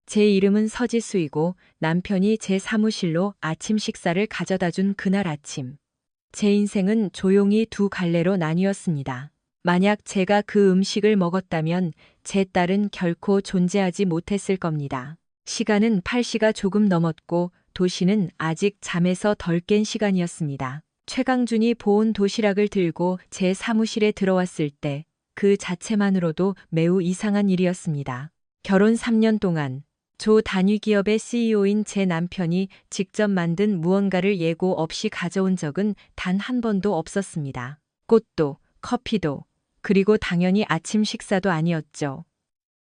제 이름은 서지수이고 남편이 제 사무실로 아침 식사를 가져다 준 그날 아침. 제 인생은 조용히 두 갈래로 나뉘었습니다. 만약 제가 그 음식을 먹었다면 제 딸은 결코 존재하지 못했을 겁니다. 시간은 8시가 조금 넘었고 도시는 아직 잠에서 덜 깬 시간이었습니다. 최강준이 보온 도시락을 들고 제 사무실에 들어왔을 때 그 자체만으로도 매우 이상한 일이었습니다. 결혼 3년 동안 조 단위 기업의 CEO인 제 남편이 직접 만든 무언가를 예고 없이 가져온 적은 단 한 번도 없었습니다. 꽃도, 커피도, 그리고 당연히 아침 식사도 아니었죠.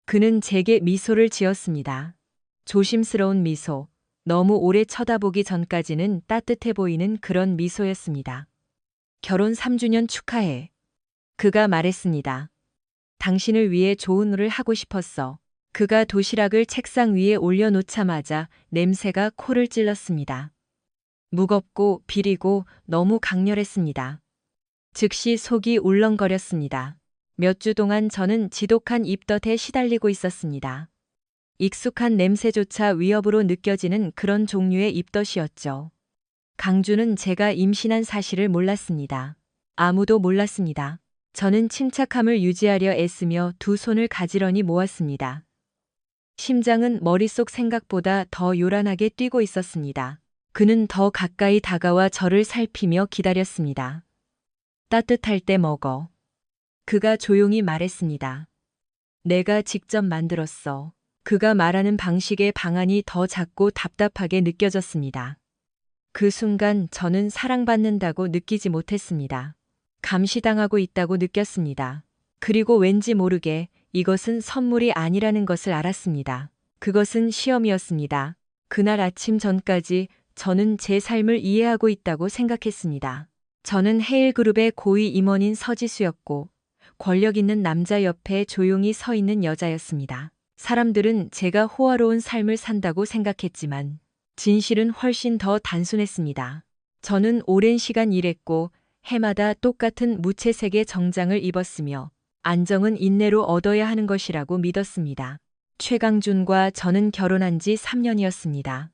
그는 제게 미소를 지었습니다. 조심스러운 미소, 너무 오래 쳐다보기 전까지는 따뜻해 보이는 그런 미소였습니다. 결혼 3주년 축하해. 그가 말했습니다. 당신을 위해 좋은 일을 하고 싶었어. 그가 도시락을 책상 위에 올려놓자마자 냄새가 코를 찔렀습니다. 무겁고 비리고 너무 강렬했습니다. 즉시 속이 울렁거렸습니다. 몇 주 동안 저는 지독한 입덧에 시달리고 있었습니다. 익숙한 냄새조차 위협으로 느껴지는 그런 종류의 입덧이었죠. 강주는 제가 임신한 사실을 몰랐습니다. 아무도 몰랐습니다. 저는 침착함을 유지하려 애쓰며 두 손을 가지런히 모았습니다. 심장은 머릿속 생각보다 더 요란하게 뛰고 있었습니다. 그는 더 가까이 다가와 저를 살피며 기다렸습니다. 따뜻할 때 먹어. 그가 조용히 말했습니다. 내가 직접 만들었어. 그가 말하는 방식의 방안이 더 작고 답답하게 느껴졌습니다. 그 순간 저는 사랑받는다고 느끼지 못했습니다. 감시당하고 있다고 느꼈습니다. 그리고 왠지 모르게 이것은 선물이 아니라는 것을 알았습니다. 그것은 시험이었습니다. 그날 아침 전까지 저는 제 삶을 이해하고 있다고 생각했습니다. 저는 헤일그룹의 고위 임원인 서지수였고 권력 있는 남자 옆에 조용히 서 있는 여자였습니다. 사람들은 제가 호화로운 삶을 산다고 생각했지만 진실은 훨씬 더 단순했습니다. 저는 오랜 시간 일했고 해마다 똑같은 무채색의 정장을 입었으며 안정은 인내로 얻어야 하는 것이라고 믿었습니다. 최강준과 저는 결혼한 지 3년이었습니다.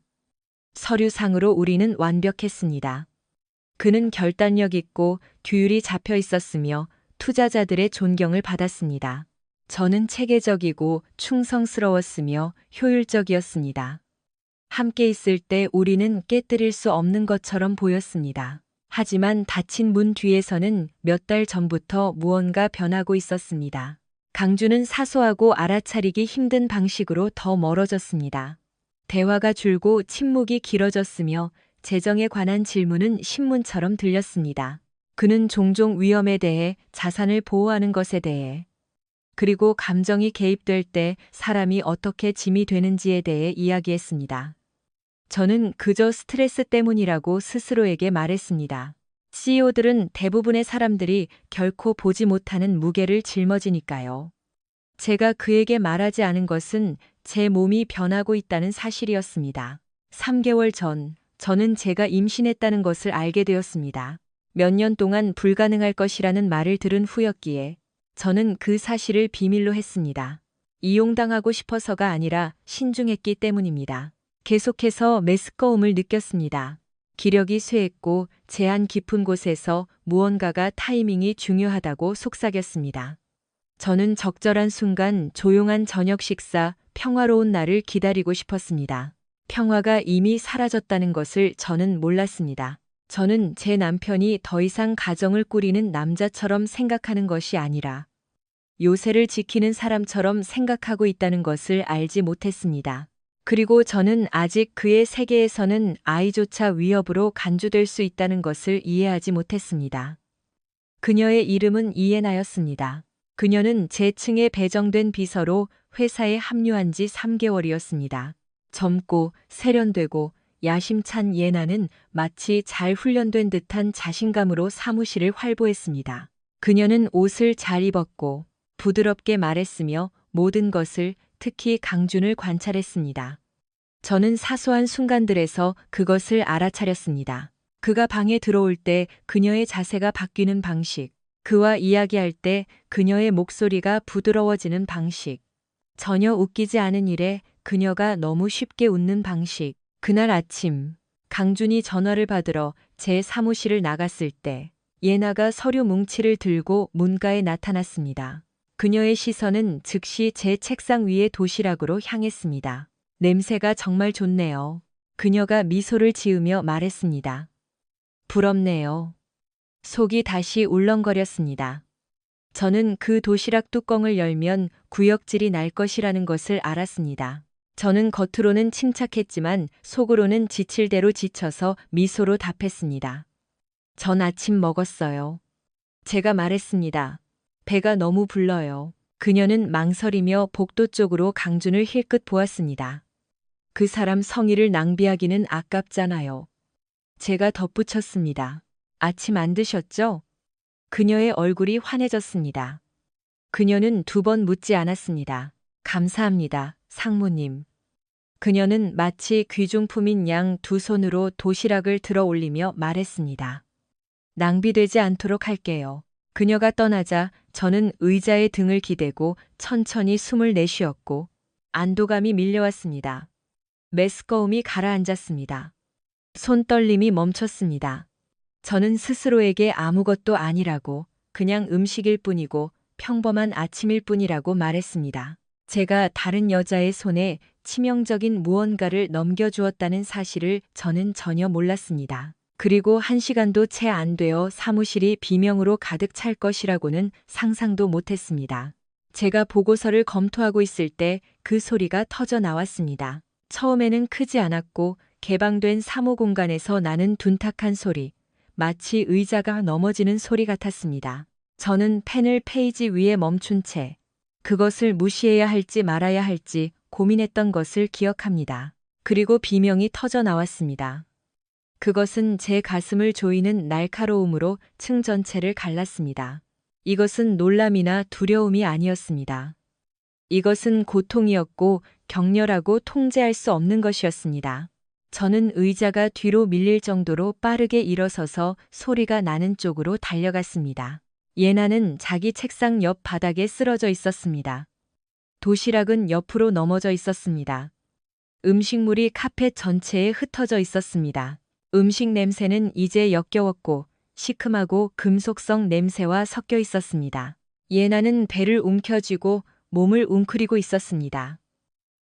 서류상으로 우리는 완벽했습니다. 그는 결단력 있고 규율이 잡혀 있었으며 투자자들의 존경을 받았습니다. 저는 체계적이고 충성스러웠으며 효율적이었습니다. 함께 있을 때 우리는 깨뜨릴 수 없는 것처럼 보였습니다. 하지만 닫힌 문 뒤에서는 몇 달 전부터 무언가 변하고 있었습니다. 강주는 사소하고 알아차리기 힘든 방식으로 더 멀어졌습니다. 대화가 줄고 침묵이 길어졌으며 재정에 관한 질문은 신문처럼 들렸습니다. 그는 종종 위험에 대해, 자산을 보호하는 것에 대해, 그리고 감정이 개입될 때 사람이 어떻게 짐이 되는지에 대해 이야기했습니다. 저는 그저 스트레스 때문이라고 스스로에게 말했습니다. CEO들은 대부분의 사람들이 결코 보지 못하는 무게를 짊어지니까요. 제가 그에게 말하지 않은 것은 제 몸이 변하고 있다는 사실이었습니다. 3개월 전, 저는 제가 임신했다는 것을 알게 되었습니다. 몇 년 동안 불가능할 것이라는 말을 들은 후였기에 저는 그 사실을 비밀로 했습니다. 이용당하고 싶어서가 아니라 신중했기 때문입니다. 계속해서 메스꺼움을 느꼈습니다. 기력이 쇠했고 제한 깊은 곳에서 무언가가 타이밍이 중요하다고 속삭였습니다. 저는 적절한 순간, 조용한 저녁 식사, 평화로운 날을 기다리고 싶었습니다. 평화가 이미 사라졌다는 것을 저는 몰랐습니다. 저는 제 남편이 더 이상 가정을 꾸리는 남자처럼 생각하는 것이 아니라 요새를 지키는 사람처럼 생각하고 있다는 것을 알지 못했습니다. 그리고 저는 아직 그의 세계에서는 아이조차 위협으로 간주될 수 있다는 것을 이해하지 못했습니다. 그녀의 이름은 이에나였습니다. 그녀는 제 층에 배정된 비서로 회사에 합류한 지 3개월이었습니다. 젊고 세련되고 야심찬 예나는 마치 잘 훈련된 듯한 자신감으로 사무실을 활보했습니다. 그녀는 옷을 잘 입었고 부드럽게 말했으며 모든 것을, 특히 강준을 관찰했습니다. 저는 사소한 순간들에서 그것을 알아차렸습니다. 그가 방에 들어올 때 그녀의 자세가 바뀌는 방식, 그와 이야기할 때 그녀의 목소리가 부드러워지는 방식, 전혀 웃기지 않은 일에 그녀가 너무 쉽게 웃는 방식. 그날 아침 강준이 전화를 받으러 제 사무실을 나갔을 때 예나가 서류 뭉치를 들고 문가에 나타났습니다. 그녀의 시선은 즉시 제 책상 위의 도시락으로 향했습니다. 냄새가 정말 좋네요. 그녀가 미소를 지으며 말했습니다. 부럽네요. 속이 다시 울렁거렸습니다. 저는 그 도시락 뚜껑을 열면 구역질이 날 것이라는 것을 알았습니다. 저는 겉으로는 침착했지만 속으로는 지칠 대로 지쳐서 미소로 답했습니다. 전 아침 먹었어요. 제가 말했습니다. 배가 너무 불러요. 그녀는 망설이며 복도 쪽으로 강준을 힐끗 보았습니다. 그 사람 성의를 낭비하기는 아깝잖아요. 제가 덧붙였습니다. 아침 안 드셨죠? 그녀의 얼굴이 환해졌습니다. 그녀는 2번 묻지 않았습니다. 감사합니다, 상무님. 그녀는 마치 귀중품인 양 2손으로 도시락을 들어 올리며 말했습니다. 낭비되지 않도록 할게요. 그녀가 떠나자 저는 의자에 등을 기대고 천천히 숨을 내쉬었고 안도감이 밀려왔습니다. 메스꺼움이 가라앉았습니다. 손떨림이 멈췄습니다. 저는 스스로에게 아무것도 아니라고, 그냥 음식일 뿐이고 평범한 아침일 뿐이라고 말했습니다. 제가 다른 여자의 손에 치명적인 무언가를 넘겨주었다는 사실을 저는 전혀 몰랐습니다. 그리고 1시간도 채 안 되어 사무실이 비명으로 가득 찰 것이라고는 상상도 못했습니다. 제가 보고서를 검토하고 있을 때 그 소리가 터져 나왔습니다. 처음에는 크지 않았고 개방된 사무 공간에서 나는 둔탁한 소리, 마치 의자가 넘어지는 소리 같았습니다. 저는 펜을 페이지 위에 멈춘 채 그것을 무시해야 할지 말아야 할지 고민했던 것을 기억합니다. 그리고 비명이 터져 나왔습니다. 그것은 제 가슴을 조이는 날카로움으로 층 전체를 갈랐습니다. 이것은 놀람이나 두려움이 아니었습니다. 이것은 고통이었고 격렬하고 통제할 수 없는 것이었습니다. 저는 의자가 뒤로 밀릴 정도로 빠르게 일어서서 소리가 나는 쪽으로 달려갔습니다. 예나는 자기 책상 옆 바닥에 쓰러져 있었습니다. 도시락은 옆으로 넘어져 있었습니다. 음식물이 카펫 전체에 흩어져 있었습니다. 음식 냄새는 이제 역겨웠고 시큼하고 금속성 냄새와 섞여 있었습니다. 예나는 배를 움켜쥐고 몸을 웅크리고 있었습니다.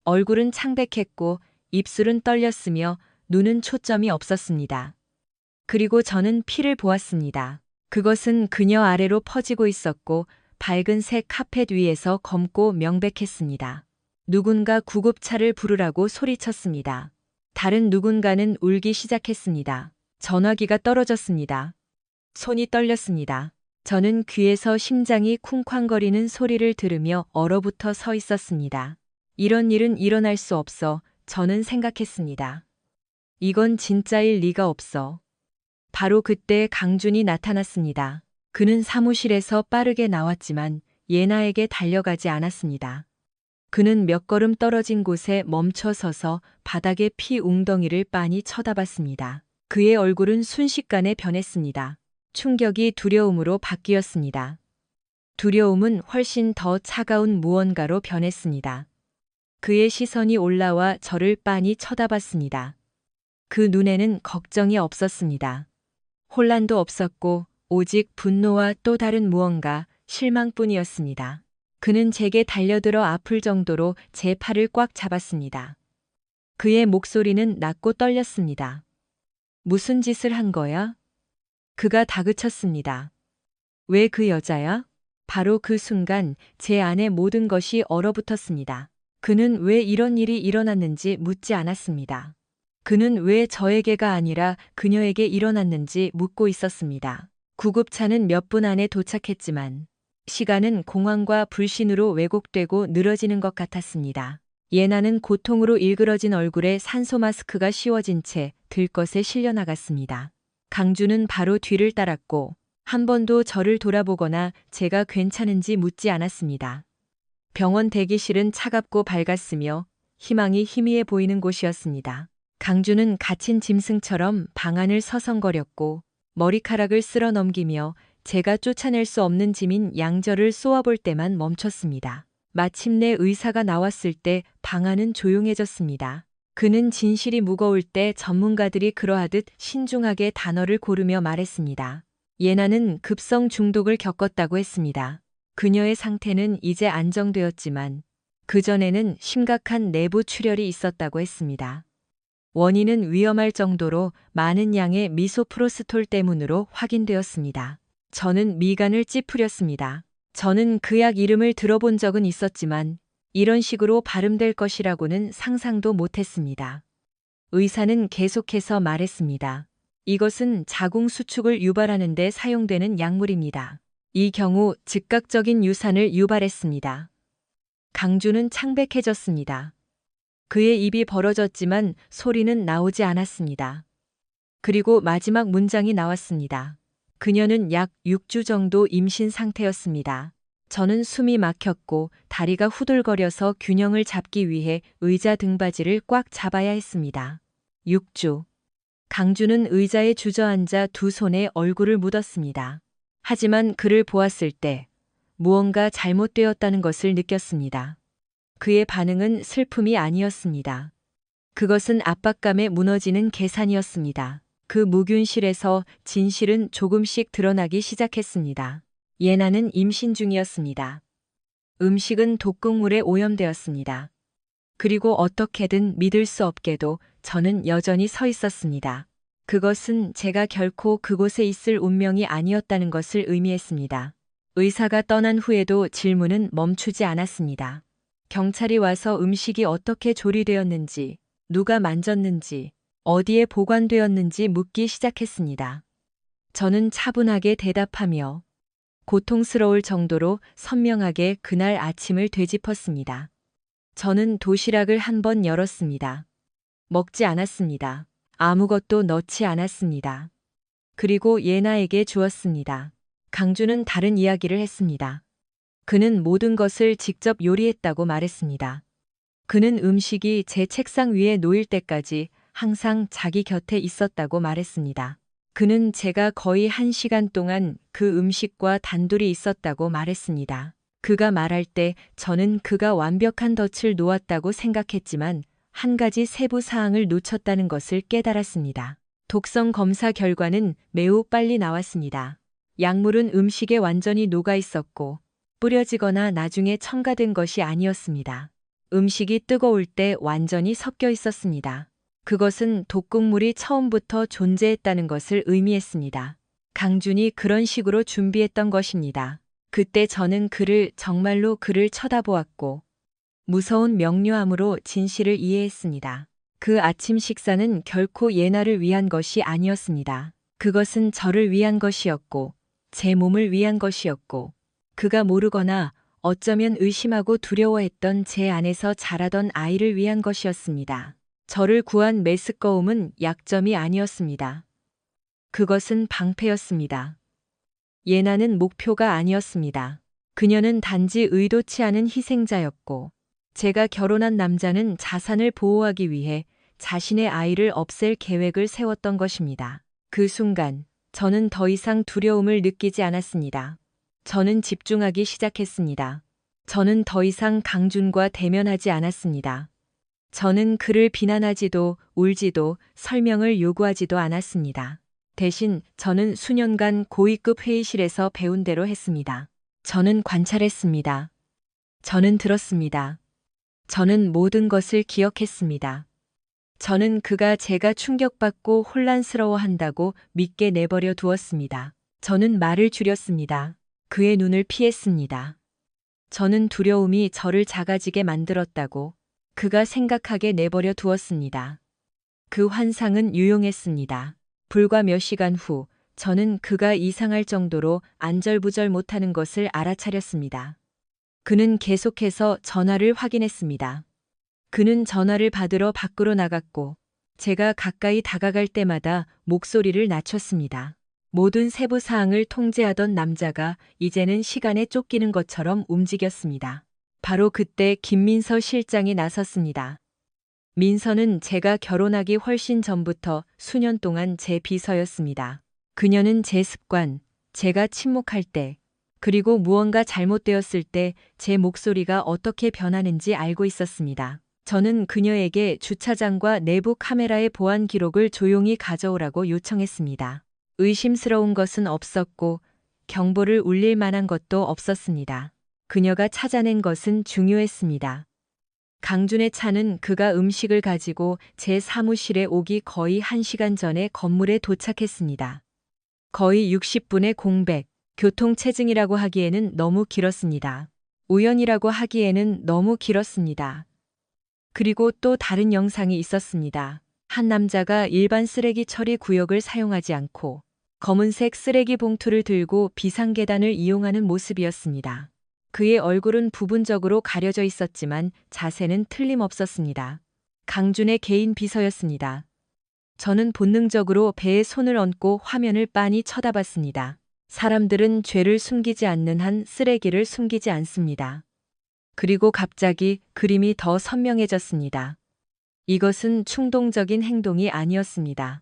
얼굴은 창백했고 입술은 떨렸으며 눈은 초점이 없었습니다. 그리고 저는 피를 보았습니다. 그것은 그녀 아래로 퍼지고 있었고 밝은 색 카펫 위에서 검고 명백했습니다. 누군가 구급차를 부르라고 소리쳤습니다. 다른 누군가는 울기 시작했습니다. 전화기가 떨어졌습니다. 손이 떨렸습니다. 저는 귀에서 심장이 쿵쾅거리는 소리를 들으며 얼어붙어 서 있었습니다. 이런 일은 일어날 수 없어 저는 생각했습니다. 이건 진짜일 리가 없어. 바로 그때 강준이 나타났습니다. 그는 사무실에서 빠르게 나왔지만 예나에게 달려가지 않았습니다. 그는 몇 걸음 떨어진 곳에 멈춰 서서 바닥에 피 웅덩이를 빤히 쳐다봤습니다. 그의 얼굴은 순식간에 변했습니다. 충격이 두려움으로 바뀌었습니다. 두려움은 훨씬 더 차가운 무언가로 변했습니다. 그의 시선이 올라와 저를 빤히 쳐다봤습니다. 그 눈에는 걱정이 없었습니다. 혼란도 없었고 오직 분노와 또 다른 무언가, 실망뿐이었습니다. 그는 제게 달려들어 아플 정도로 제 팔을 꽉 잡았습니다. 그의 목소리는 낮고 떨렸습니다. 무슨 짓을 한 거야? 그가 다그쳤습니다. 왜 그 여자야? 바로 그 순간 제 안에 모든 것이 얼어붙었습니다. 그는 왜 이런 일이 일어났는지 묻지 않았습니다. 그는 왜 저에게가 아니라 그녀에게 일어났는지 묻고 있었습니다. 구급차는 몇 분 안에 도착했지만 시간은 공황과 불신으로 왜곡되고 늘어지는 것 같았습니다. 예나는 고통으로 일그러진 얼굴에 산소 마스크가 씌워진 채 들것에 실려나갔습니다. 강준은 바로 뒤를 따랐고 한 번도 저를 돌아보거나 제가 괜찮은지 묻지 않았습니다. 병원 대기실은 차갑고 밝았으며 희망이 희미해 보이는 곳이었습니다. 강준은 갇힌 짐승처럼 방 안을 서성거렸고 머리카락을 쓸어 넘기며 제가 쫓아낼 수 없는 짐인 양절을 쏘아볼 때만 멈췄습니다. 마침내 의사가 나왔을 때 방안은 조용해졌습니다. 그는 진실이 무거울 때 전문가들이 그러하듯 신중하게 단어를 고르며 말했습니다. 예나는 급성 중독을 겪었다고 했습니다. 그녀의 상태는 이제 안정되었지만 그전에는 심각한 내부 출혈이 있었다고 했습니다. 원인은 위험할 정도로 많은 양의 미소프로스톨 때문으로 확인되었습니다. 저는 미간을 찌푸렸습니다. 저는 그 약 이름을 들어본 적은 있었지만 이런 식으로 발음될 것이라고는 상상도 못했습니다. 의사는 계속해서 말했습니다. 이것은 자궁 수축을 유발하는 데 사용되는 약물입니다. 이 경우 즉각적인 유산을 유발했습니다. 강주는 창백해졌습니다. 그의 입이 벌어졌지만 소리는 나오지 않았습니다. 그리고 마지막 문장이 나왔습니다. 그녀는 약 6주 정도 임신 상태였습니다. 저는 숨이 막혔고 다리가 후들거려서 균형을 잡기 위해 의자 등받이를 꽉 잡아야 했습니다. 6주. 강주는 의자에 주저앉아 두 손에 얼굴을 묻었습니다. 하지만 그를 보았을 때 무언가 잘못되었다는 것을 느꼈습니다. 그의 반응은 슬픔이 아니었습니다. 그것은 압박감에 무너지는 계산이었습니다. 그 무균실에서 진실은 조금씩 드러나기 시작했습니다. 예나는 임신 중이었습니다. 음식은 독극물에 오염되었습니다. 그리고 어떻게든 믿을 수 없게도 저는 여전히 서 있었습니다. 그것은 제가 결코 그곳에 있을 운명이 아니었다는 것을 의미했습니다. 의사가 떠난 후에도 질문은 멈추지 않았습니다. 경찰이 와서 음식이 어떻게 조리되었는지, 누가 만졌는지, 어디에 보관되었는지 묻기 시작했습니다. 저는 차분하게 대답하며 고통스러울 정도로 선명하게 그날 아침을 되짚었습니다. 저는 도시락을 한 번 열었습니다. 먹지 않았습니다. 아무것도 넣지 않았습니다. 그리고 예나에게 주었습니다. 강주는 다른 이야기를 했습니다. 그는 모든 것을 직접 요리했다고 말했습니다. 그는 음식이 제 책상 위에 놓일 때까지 항상 자기 곁에 있었다고 말했습니다. 그는 제가 거의 1시간 동안 그 음식과 단둘이 있었다고 말했습니다. 그가 말할 때 저는 그가 완벽한 덫을 놓았다고 생각했지만 한 가지 세부 사항을 놓쳤다는 것을 깨달았습니다. 독성 검사 결과는 매우 빨리 나왔습니다. 약물은 음식에 완전히 녹아 있었고 뿌려지거나 나중에 첨가된 것이 아니었습니다. 음식이 뜨거울 때 완전히 섞여 있었습니다. 그것은 독극물이 처음부터 존재했다는 것을 의미했습니다. 강준이 그런 식으로 준비했던 것입니다. 그때 저는 정말로 그를 쳐다보았고 무서운 명료함으로 진실을 이해했습니다. 그 아침 식사는 결코 예나를 위한 것이 아니었습니다. 그것은 저를 위한 것이었고 제 몸을 위한 것이었고 그가 모르거나 어쩌면 의심하고 두려워했던 제 안에서 자라던 아이를 위한 것이었습니다. 저를 구한 메스꺼움은 약점이 아니었습니다. 그것은 방패였습니다. 예나는 목표가 아니었습니다. 그녀는 단지 의도치 않은 희생자였고 제가 결혼한 남자는 자산을 보호하기 위해 자신의 아이를 없앨 계획을 세웠던 것입니다. 그 순간 저는 더 이상 두려움을 느끼지 않았습니다. 저는 집중하기 시작했습니다. 저는 더 이상 강준과 대면하지 않았습니다. 저는 그를 비난하지도 울지도 설명을 요구하지도 않았습니다. 대신 저는 수년간 고위급 회의실에서 배운 대로 했습니다. 저는 관찰했습니다. 저는 들었습니다. 저는 모든 것을 기억했습니다. 저는 그가 제가 충격받고 혼란스러워한다고 믿게 내버려 두었습니다. 저는 말을 줄였습니다. 그의 눈을 피했습니다. 저는 두려움이 저를 작아지게 만들었다고 그가 생각하게 내버려 두었습니다. 그 환상은 유용했습니다. 불과 몇 시간 후 저는 그가 이상할 정도로 안절부절 못하는 것을 알아차렸습니다. 그는 계속해서 전화를 확인했습니다. 그는 전화를 받으러 밖으로 나갔고 제가 가까이 다가갈 때마다 목소리를 낮췄습니다. 모든 세부 사항을 통제하던 남자가 이제는 시간에 쫓기는 것처럼 움직였습니다. 바로 그때 김민서 실장이 나섰습니다. 민서는 제가 결혼하기 훨씬 전부터 수년 동안 제 비서였습니다. 그녀는 제 습관, 제가 침묵할 때 그리고 무언가 잘못되었을 때 제 목소리가 어떻게 변하는지 알고 있었습니다. 저는 그녀에게 주차장과 내부 카메라의 보안 기록을 조용히 가져오라고 요청했습니다. 의심스러운 것은 없었고 경보를 울릴 만한 것도 없었습니다. 그녀가 찾아낸 것은 중요했습니다. 강준의 차는 그가 음식을 가지고 제 사무실에 오기 거의 1시간 전에 건물에 도착했습니다. 거의 60분의 공백, 교통체증이라고 하기에는 너무 길었습니다. 우연이라고 하기에는 너무 길었습니다. 그리고 또 다른 영상이 있었습니다. 한 남자가 일반 쓰레기 처리 구역을 사용하지 않고 검은색 쓰레기 봉투를 들고 비상계단을 이용하는 모습이었습니다. 그의 얼굴은 부분적으로 가려져 있었지만 자세는 틀림없었습니다. 강준의 개인 비서였습니다. 저는 본능적으로 배에 손을 얹고 화면을 빤히 쳐다봤습니다. 사람들은 죄를 숨기지 않는 한 쓰레기를 숨기지 않습니다. 그리고 갑자기 그림이 더 선명해졌습니다. 이것은 충동적인 행동이 아니었습니다.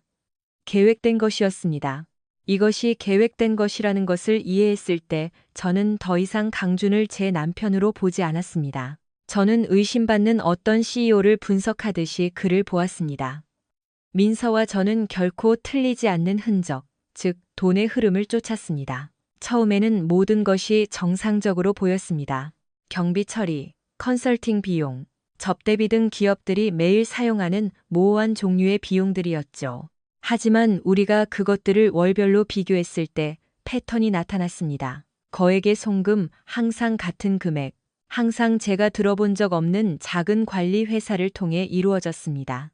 계획된 것이었습니다. 이것이 계획된 것이라는 것을 이해했을 때 저는 더 이상 강준을 제 남편으로 보지 않았습니다. 저는 의심받는 어떤 CEO를 분석하듯이 그를 보았습니다. 민서와 저는 결코 틀리지 않는 흔적, 즉 돈의 흐름을 쫓았습니다. 처음에는 모든 것이 정상적으로 보였습니다. 경비 처리, 컨설팅 비용, 접대비 등 기업들이 매일 사용하는 모호한 종류의 비용들이었죠. 하지만 우리가 그것들을 월별로 비교했을 때 패턴이 나타났습니다. 거액의 송금, 항상 같은 금액, 항상 제가 들어본 적 없는 작은 관리 회사를 통해 이루어졌습니다.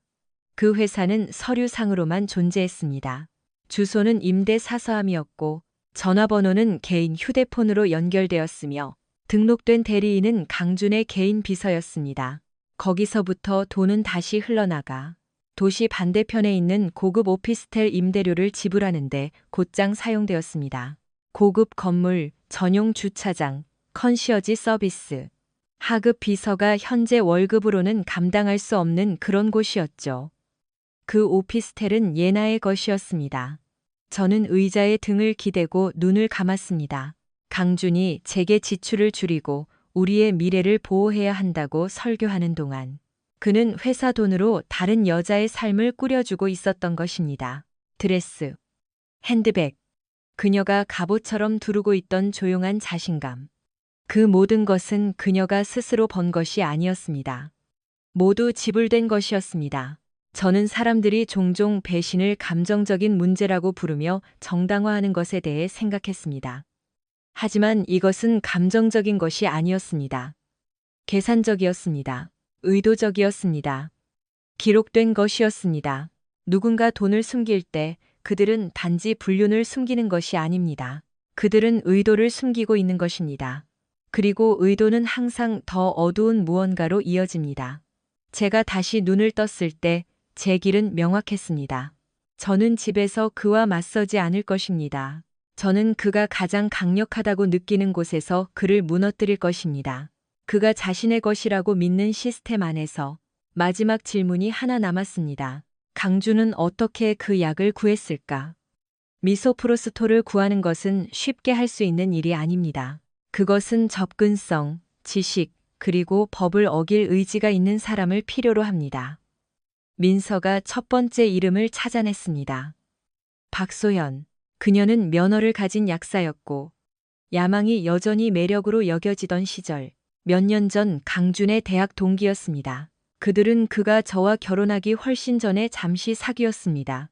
그 회사는 서류상으로만 존재했습니다. 주소는 임대 사서함이었고 전화번호는 개인 휴대폰으로 연결되었으며 등록된 대리인은 강준의 개인 비서였습니다. 거기서부터 돈은 다시 흘러나가 도시 반대편에 있는 고급 오피스텔 임대료를 지불하는데 곧장 사용되었습니다. 고급 건물, 전용 주차장, 컨시어지 서비스. 하급 비서가 현재 월급으로는 감당할 수 없는 그런 곳이었죠. 그 오피스텔은 예나의 것이었습니다. 저는 의자에 등을 기대고 눈을 감았습니다. 강준이 제게 지출을 줄이고 우리의 미래를 보호해야 한다고 설교하는 동안 그는 회사 돈으로 다른 여자의 삶을 꾸려주고 있었던 것입니다. 드레스, 핸드백, 그녀가 갑옷처럼 두르고 있던 조용한 자신감. 그 모든 것은 그녀가 스스로 번 것이 아니었습니다. 모두 지불된 것이었습니다. 저는 사람들이 종종 배신을 감정적인 문제라고 부르며 정당화하는 것에 대해 생각했습니다. 하지만 이것은 감정적인 것이 아니었습니다. 계산적이었습니다. 의도적이었습니다. 기록된 것이었습니다. 누군가 돈을 숨길 때 그들은 단지 불륜을 숨기는 것이 아닙니다. 그들은 의도를 숨기고 있는 것입니다. 그리고 의도는 항상 더 어두운 무언가로 이어집니다. 제가 다시 눈을 떴을 때 제 길은 명확했습니다. 저는 집에서 그와 맞서지 않을 것입니다. 저는 그가 가장 강력하다고 느끼는 곳에서 그를 무너뜨릴 것입니다. 그가 자신의 것이라고 믿는 시스템 안에서. 마지막 질문이 하나 남았습니다. 강준은 어떻게 그 약을 구했을까? 미소프로스토를 구하는 것은 쉽게 할 수 있는 일이 아닙니다. 그것은 접근성, 지식, 그리고 법을 어길 의지가 있는 사람을 필요로 합니다. 민서가 첫 번째 이름을 찾아냈습니다. 박소연. 그녀는 면허를 가진 약사였고 야망이 여전히 매력으로 여겨지던 시절, 몇 년 전 강준의 대학 동기였습니다. 그들은 그가 저와 결혼하기 훨씬 전에 잠시 사귀었습니다.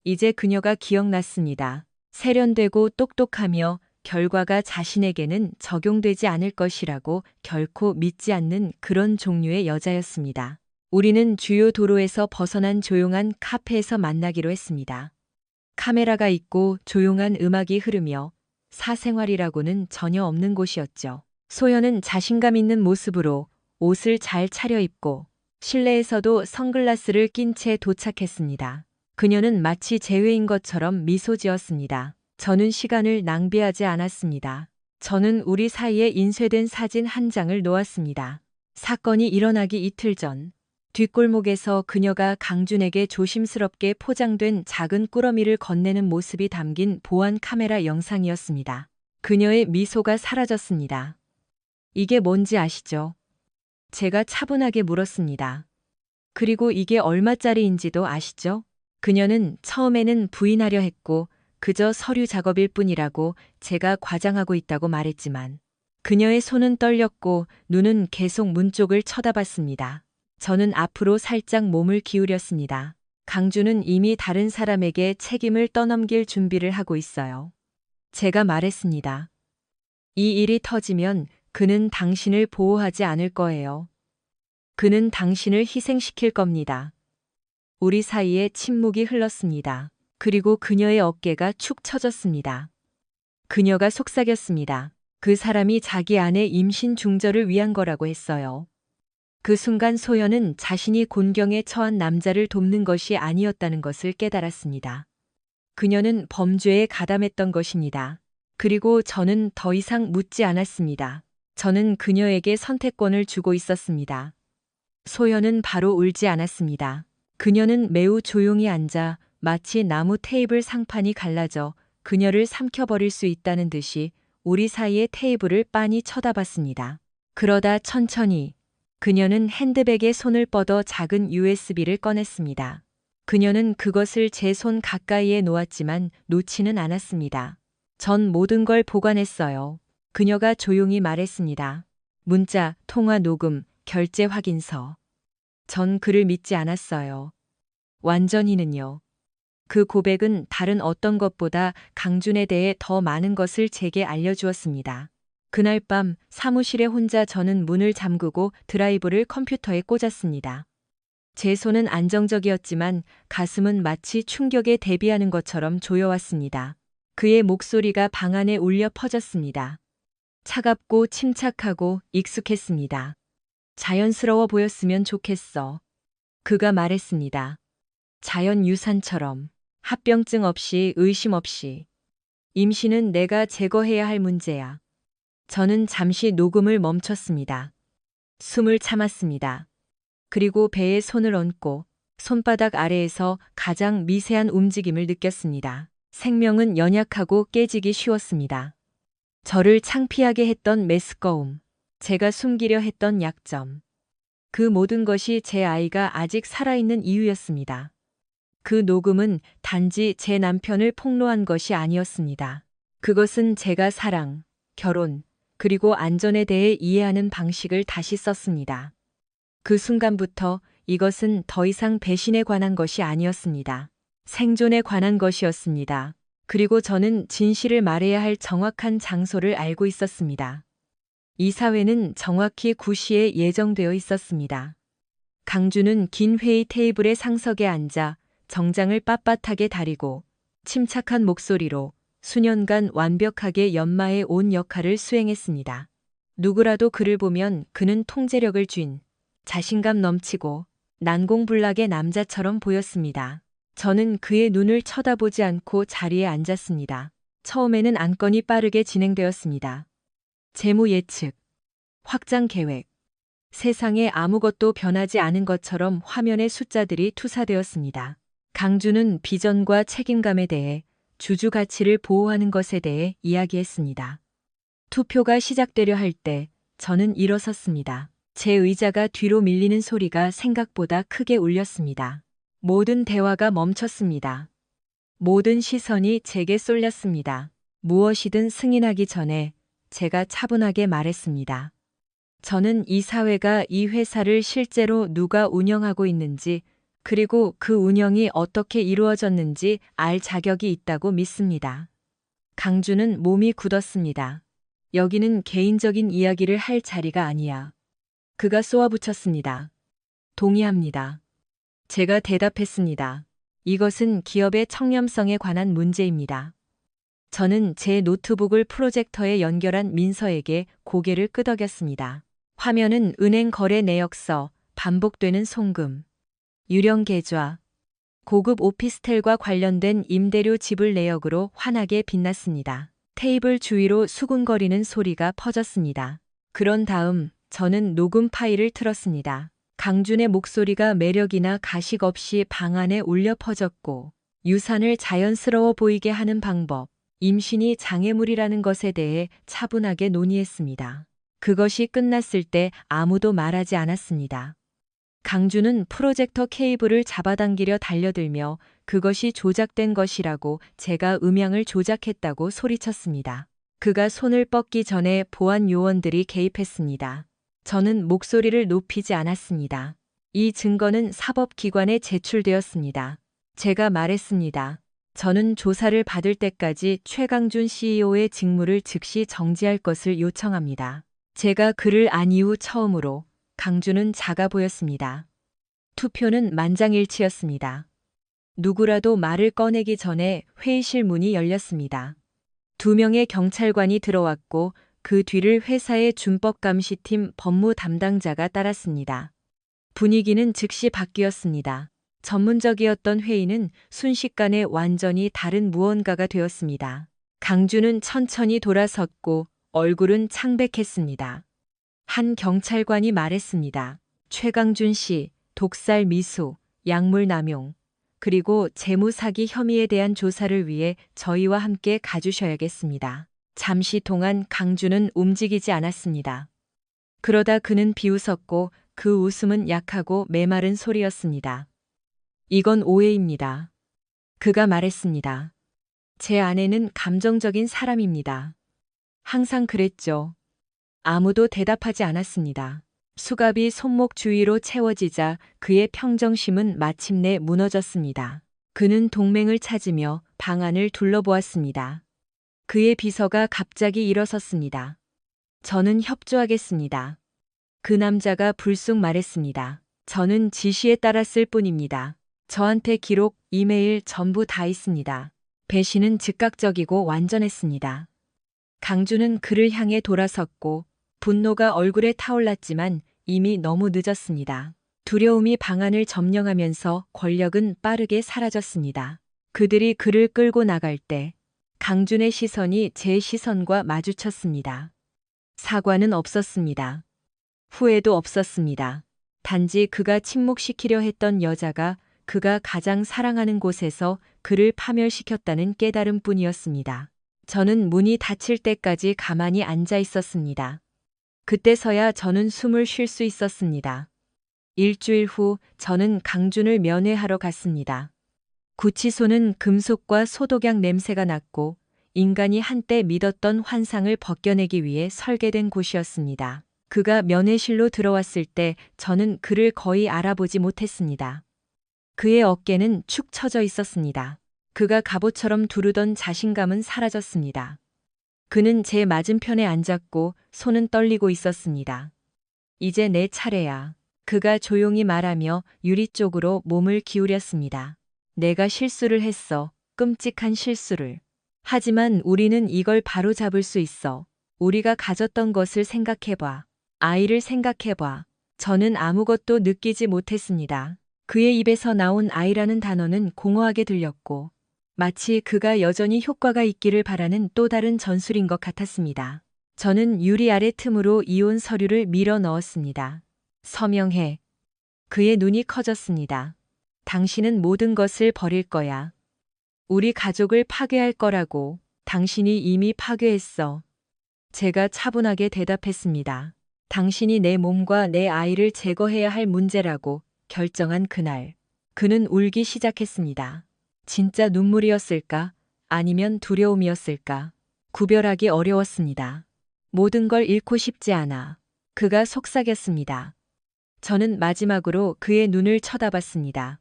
이제 그녀가 기억났습니다. 세련되고 똑똑하며 결과가 자신에게는 적용되지 않을 것이라고 결코 믿지 않는 그런 종류의 여자였습니다. 우리는 주요 도로에서 벗어난 조용한 카페에서 만나기로 했습니다. 카메라가 있고 조용한 음악이 흐르며 사생활이라고는 전혀 없는 곳이었죠. 소연은 자신감 있는 모습으로 옷을 잘 차려입고 실내에서도 선글라스를 낀 채 도착했습니다. 그녀는 마치 제외인 것처럼 미소 지었습니다. 저는 시간을 낭비하지 않았습니다. 저는 우리 사이에 인쇄된 사진 한 장을 놓았습니다. 사건이 일어나기 이틀 전, 뒷골목에서 그녀가 강준에게 조심스럽게 포장된 작은 꾸러미를 건네는 모습이 담긴 보안 카메라 영상이었습니다. 그녀의 미소가 사라졌습니다. 이게 뭔지 아시죠? 제가 차분하게 물었습니다. 그리고 이게 얼마짜리인지도 아시죠? 그녀는 처음에는 부인하려 했고 그저 서류 작업일 뿐이라고 제가 과장하고 있다고 말했지만 그녀의 손은 떨렸고 눈은 계속 문 쪽을 쳐다봤습니다. 저는 앞으로 살짝 몸을 기울였습니다. 강주는 이미 다른 사람에게 책임을 떠넘길 준비를 하고 있어요. 제가 말했습니다. 이 일이 터지면 그는 당신을 보호하지 않을 거예요. 그는 당신을 희생시킬 겁니다. 우리 사이에 침묵이 흘렀습니다. 그리고 그녀의 어깨가 축 처졌습니다. 그녀가 속삭였습니다. 그 사람이 자기 아내 임신 중절을 위한 거라고 했어요. 그 순간 소연은 자신이 곤경에 처한 남자를 돕는 것이 아니었다는 것을 깨달았습니다. 그녀는 범죄에 가담했던 것입니다. 그리고 저는 더 이상 묻지 않았습니다. 저는 그녀에게 선택권을 주고 있었습니다. 소연은 바로 울지 않았습니다. 그녀는 매우 조용히 앉아 마치 나무 테이블 상판이 갈라져 그녀를 삼켜버릴 수 있다는 듯이 우리 사이의 테이블을 빤히 쳐다봤습니다. 그러다 천천히 그녀는 핸드백에 손을 뻗어 작은 USB를 꺼냈습니다. 그녀는 그것을 제 손 가까이에 놓았지만 놓지는 않았습니다. 전 모든 걸 보관했어요. 그녀가 조용히 말했습니다. 문자, 통화 녹음, 결제 확인서. 전 그를 믿지 않았어요. 완전히는요. 그 고백은 다른 어떤 것보다 강준에 대해 더 많은 것을 제게 알려주었습니다. 그날 밤 사무실에 혼자 저는 문을 잠그고 드라이브를 컴퓨터에 꽂았습니다. 제 손은 안정적이었지만 가슴은 마치 충격에 대비하는 것처럼 조여왔습니다. 그의 목소리가 방 안에 울려 퍼졌습니다. 차갑고 침착하고 익숙했습니다. 자연스러워 보였으면 좋겠어. 그가 말했습니다. 자연유산처럼. 합병증 없이 의심 없이. 임신은 내가 제거해야 할 문제야. 저는 잠시 녹음을 멈췄습니다. 숨을 참았습니다. 그리고 배에 손을 얹고 손바닥 아래에서 가장 미세한 움직임을 느꼈습니다. 생명은 연약하고 깨지기 쉬웠습니다. 저를 창피하게 했던 메스꺼움, 제가 숨기려 했던 약점. 그 모든 것이 제 아이가 아직 살아있는 이유였습니다. 그 녹음은 단지 제 남편을 폭로한 것이 아니었습니다. 그것은 제가 사랑, 결혼, 그리고 안전에 대해 이해하는 방식을 다시 썼습니다. 그 순간부터 이것은 더 이상 배신에 관한 것이 아니었습니다. 생존에 관한 것이었습니다. 그리고 저는 진실을 말해야 할 정확한 장소를 알고 있었습니다. 이 사회는 정확히 9시에 예정되어 있었습니다. 강주는 긴 회의 테이블의 상석에 앉아 정장을 빳빳하게 다리고 침착한 목소리로 수년간 완벽하게 연마해 온 역할을 수행했습니다. 누구라도 그를 보면 그는 통제력을 쥔 자신감 넘치고 난공불락의 남자처럼 보였습니다. 저는 그의 눈을 쳐다보지 않고 자리에 앉았습니다. 처음에는 안건이 빠르게 진행되었습니다. 재무 예측, 확장 계획, 세상에 아무것도 변하지 않은 것처럼 화면에 숫자들이 투사되었습니다. 강주는 비전과 책임감에 대해 주주 가치를 보호하는 것에 대해 이야기했습니다. 투표가 시작되려 할 때 저는 일어섰습니다. 제 의자가 뒤로 밀리는 소리가 생각보다 크게 울렸습니다. 모든 대화가 멈췄습니다. 모든 시선이 제게 쏠렸습니다. 무엇이든 승인하기 전에 제가 차분하게 말했습니다. 저는 이 사회가 이 회사를 실제로 누가 운영하고 있는지 그리고 그 운영이 어떻게 이루어졌는지 알 자격이 있다고 믿습니다. 강주는 몸이 굳었습니다. 여기는 개인적인 이야기를 할 자리가 아니야. 그가 쏘아붙였습니다. 동의합니다. 제가 대답했습니다. 이것은 기업의 청렴성에 관한 문제입니다. 저는 제 노트북을 프로젝터에 연결한 민서에게 고개를 끄덕였습니다. 화면은 은행 거래 내역서, 반복되는 송금, 유령 계좌, 고급 오피스텔과 관련된 임대료 지불 내역으로 환하게 빛났습니다. 테이블 주위로 수군거리는 소리가 퍼졌습니다. 그런 다음 저는 녹음 파일을 틀었습니다. 강준의 목소리가 매력이나 가식 없이 방 안에 울려 퍼졌고 유산을 자연스러워 보이게 하는 방법, 임신이 장애물이라는 것에 대해 차분하게 논의했습니다. 그것이 끝났을 때 아무도 말하지 않았습니다. 강주는 프로젝터 케이블을 잡아당기려 달려들며 그것이 조작된 것이라고 제가 음향을 조작했다고 소리쳤습니다. 그가 손을 뻗기 전에 보안 요원들이 개입했습니다. 저는 목소리를 높이지 않았습니다. 이 증거는 사법기관에 제출되었습니다. 제가 말했습니다. 저는 조사를 받을 때까지 최강준 CEO의 직무를 즉시 정지할 것을 요청합니다. 제가 그를 안 이후 처음으로 강주는 작아 보였습니다. 투표는 만장일치였습니다. 누구라도 말을 꺼내기 전에 회의실 문이 열렸습니다. 2명의 경찰관이 들어왔고 그 뒤를 회사의 준법감시팀 법무 담당자가 따랐습니다. 분위기는 즉시 바뀌었습니다. 전문적이었던 회의는 순식간에 완전히 다른 무언가가 되었습니다. 강주는 천천히 돌아섰고 얼굴은 창백했습니다. 한 경찰관이 말했습니다. 최강준 씨, 독살 미수, 약물 남용, 그리고 재무 사기 혐의에 대한 조사를 위해 저희와 함께 가주셔야겠습니다. 잠시 동안 강주는 움직이지 않았습니다. 그러다 그는 비웃었고 그 웃음은 약하고 메마른 소리였습니다. 이건 오해입니다. 그가 말했습니다. 제 아내는 감정적인 사람입니다. 항상 그랬죠. 아무도 대답하지 않았습니다. 수갑이 손목 주위로 채워지자 그의 평정심은 마침내 무너졌습니다. 그는 동맹을 찾으며 방안을 둘러보았습니다. 그의 비서가 갑자기 일어섰습니다. 저는 협조하겠습니다. 그 남자가 불쑥 말했습니다. 저는 지시에 따랐을 뿐입니다. 저한테 기록, 이메일 전부 다 있습니다. 배신은 즉각적이고 완전했습니다. 강주는 그를 향해 돌아섰고 분노가 얼굴에 타올랐지만 이미 너무 늦었습니다. 두려움이 방안을 점령하면서 권력은 빠르게 사라졌습니다. 그들이 그를 끌고 나갈 때 강준의 시선이 제 시선과 마주쳤습니다. 사과는 없었습니다. 후회도 없었습니다. 단지 그가 침묵시키려 했던 여자가 그가 가장 사랑하는 곳에서 그를 파멸시켰다는 깨달음뿐이었습니다. 저는 문이 닫힐 때까지 가만히 앉아 있었습니다. 그때서야 저는 숨을 쉴 수 있었습니다. 일주일 후 저는 강준을 면회하러 갔습니다. 구치소는 금속과 소독약 냄새가 났고 인간이 한때 믿었던 환상을 벗겨내기 위해 설계된 곳이었습니다. 그가 면회실로 들어왔을 때 저는 그를 거의 알아보지 못했습니다. 그의 어깨는 축 처져 있었습니다. 그가 갑옷처럼 두르던 자신감은 사라졌습니다. 그는 제 맞은편에 앉았고 손은 떨리고 있었습니다. 이제 내 차례야. 그가 조용히 말하며 유리 쪽으로 몸을 기울였습니다. 내가 실수를 했어. 끔찍한 실수를. 하지만 우리는 이걸 바로잡을 수 있어. 우리가 가졌던 것을 생각해봐. 아이를 생각해봐. 저는 아무것도 느끼지 못했습니다. 그의 입에서 나온 아이라는 단어는 공허하게 들렸고 마치 그가 여전히 효과가 있기를 바라는 또 다른 전술인 것 같았습니다. 저는 유리 아래 틈으로 이혼 서류를 밀어 넣었습니다. 서명해. 그의 눈이 커졌습니다. 당신은 모든 것을 버릴 거야. 우리 가족을 파괴할 거라고. 당신이 이미 파괴했어. 제가 차분하게 대답했습니다. 당신이 내 몸과 내 아이를 제거해야 할 문제라고 결정한 그날. 그는 울기 시작했습니다. 진짜 눈물이었을까? 아니면 두려움이었을까? 구별하기 어려웠습니다. 모든 걸 잃고 싶지 않아. 그가 속삭였습니다. 저는 마지막으로 그의 눈을 쳐다봤습니다.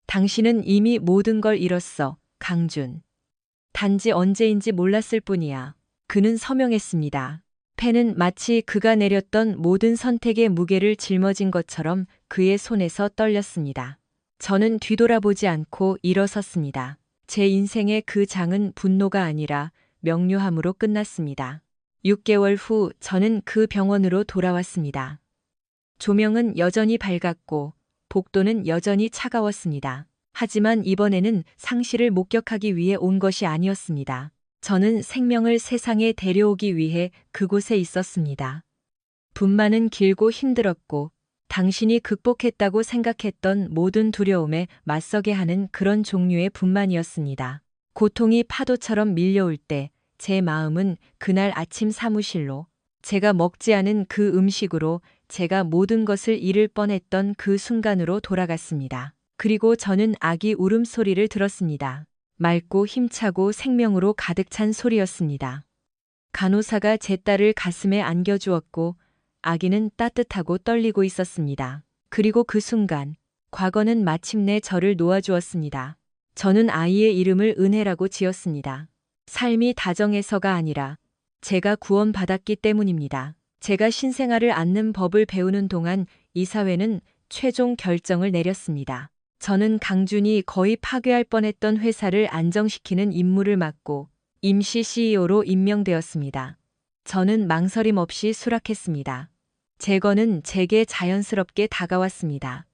당신은 이미 모든 걸 잃었어, 강준. 단지 언제인지 몰랐을 뿐이야. 그는 서명했습니다. 펜은 마치 그가 내렸던 모든 선택의 무게를 짊어진 것처럼 그의 손에서 떨렸습니다. 저는 뒤돌아보지 않고 일어섰습니다. 제 인생의 그 장은 분노가 아니라 명료함으로 끝났습니다. 6개월 후 저는 그 병원으로 돌아왔습니다. 조명은 여전히 밝았고 복도는 여전히 차가웠습니다. 하지만 이번에는 상실을 목격하기 위해 온 것이 아니었습니다. 저는 생명을 세상에 데려오기 위해 그곳에 있었습니다. 분만은 길고 힘들었고 당신이 극복했다고 생각했던 모든 두려움에 맞서게 하는 그런 종류의 분만이었습니다. 고통이 파도처럼 밀려올 때 제 마음은 그날 아침 사무실로, 제가 먹지 않은 그 음식으로, 제가 모든 것을 잃을 뻔했던 그 순간으로 돌아갔습니다. 그리고 저는 아기 울음소리를 들었습니다. 맑고 힘차고 생명으로 가득 찬 소리였습니다. 간호사가 제 딸을 가슴에 안겨주었고 아기는 따뜻하고 떨리고 있었습니다. 그리고 그 순간 과거는 마침내 저를 놓아주었습니다. 저는 아이의 이름을 은혜라고 지었습니다. 삶이 다정해서가 아니라 제가 구원받았기 때문입니다. 제가 신생아를 안는 법을 배우는 동안 이 사회는 최종 결정을 내렸습니다. 저는 강준이 거의 파괴할 뻔했던 회사를 안정시키는 임무를 맡고 임시 CEO로 임명되었습니다. 저는 망설임 없이 수락했습니다. 재건은 제게 자연스럽게 다가왔습니다.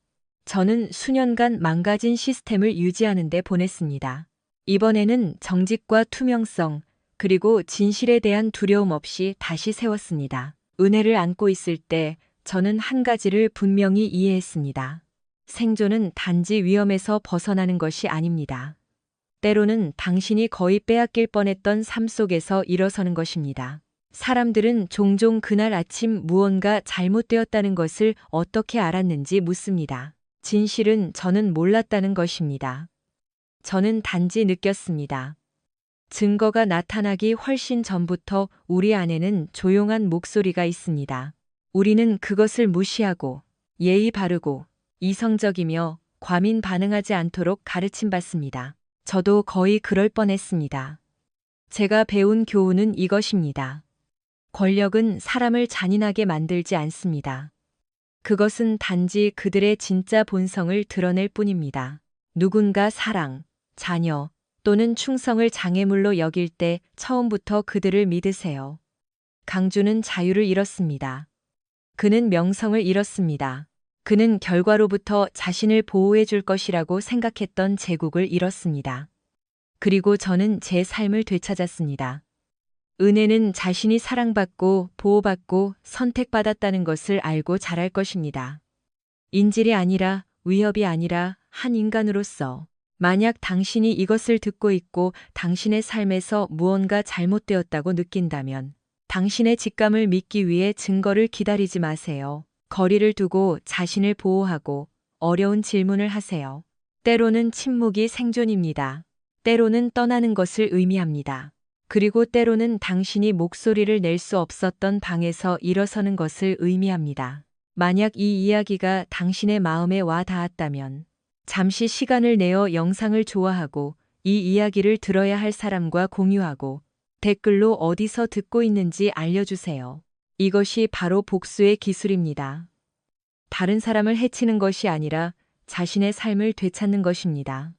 저는 수년간 망가진 시스템을 유지하는 데 보냈습니다. 이번에는 정직과 투명성, 그리고 진실에 대한 두려움 없이 다시 세웠습니다. 은혜를 안고 있을 때 저는 한 가지를 분명히 이해했습니다. 생존은 단지 위험에서 벗어나는 것이 아닙니다. 때로는 당신이 거의 빼앗길 뻔했던 삶 속에서 일어서는 것입니다. 사람들은 종종 그날 아침 무언가 잘못되었다는 것을 어떻게 알았는지 묻습니다. 진실은 저는 몰랐다는 것입니다. 저는 단지 느꼈습니다. 증거가 나타나기 훨씬 전부터 우리 안에는 조용한 목소리가 있습니다. 우리는 그것을 무시하고 예의 바르고 이성적이며 과민 반응하지 않도록 가르침받습니다. 저도 거의 그럴 뻔했습니다. 제가 배운 교훈은 이것입니다. 권력은 사람을 잔인하게 만들지 않습니다. 그것은 단지 그들의 진짜 본성을 드러낼 뿐입니다. 누군가 사랑, 자녀 또는 충성을 장애물로 여길 때 처음부터 그들을 믿으세요. 강준은 자유를 잃었습니다. 그는 명성을 잃었습니다. 그는 결과로부터 자신을 보호해 줄 것이라고 생각했던 제국을 잃었습니다. 그리고 저는 제 삶을 되찾았습니다. 은혜는 자신이 사랑받고 보호받고 선택받았다는 것을 알고 자랄 것입니다. 인질이 아니라 위협이 아니라 한 인간으로서. 만약 당신이 이것을 듣고 있고 당신의 삶에서 무언가 잘못되었다고 느낀다면 당신의 직감을 믿기 위해 증거를 기다리지 마세요. 거리를 두고 자신을 보호하고 어려운 질문을 하세요. 때로는 침묵이 생존입니다. 때로는 떠나는 것을 의미합니다. 그리고 때로는 당신이 목소리를 낼 수 없었던 방에서 일어서는 것을 의미합니다. 만약 이 이야기가 당신의 마음에 와 닿았다면 잠시 시간을 내어 영상을 좋아하고 이 이야기를 들어야 할 사람과 공유하고 댓글로 어디서 듣고 있는지 알려주세요. 이것이 바로 복수의 기술입니다. 다른 사람을 해치는 것이 아니라 자신의 삶을 되찾는 것입니다.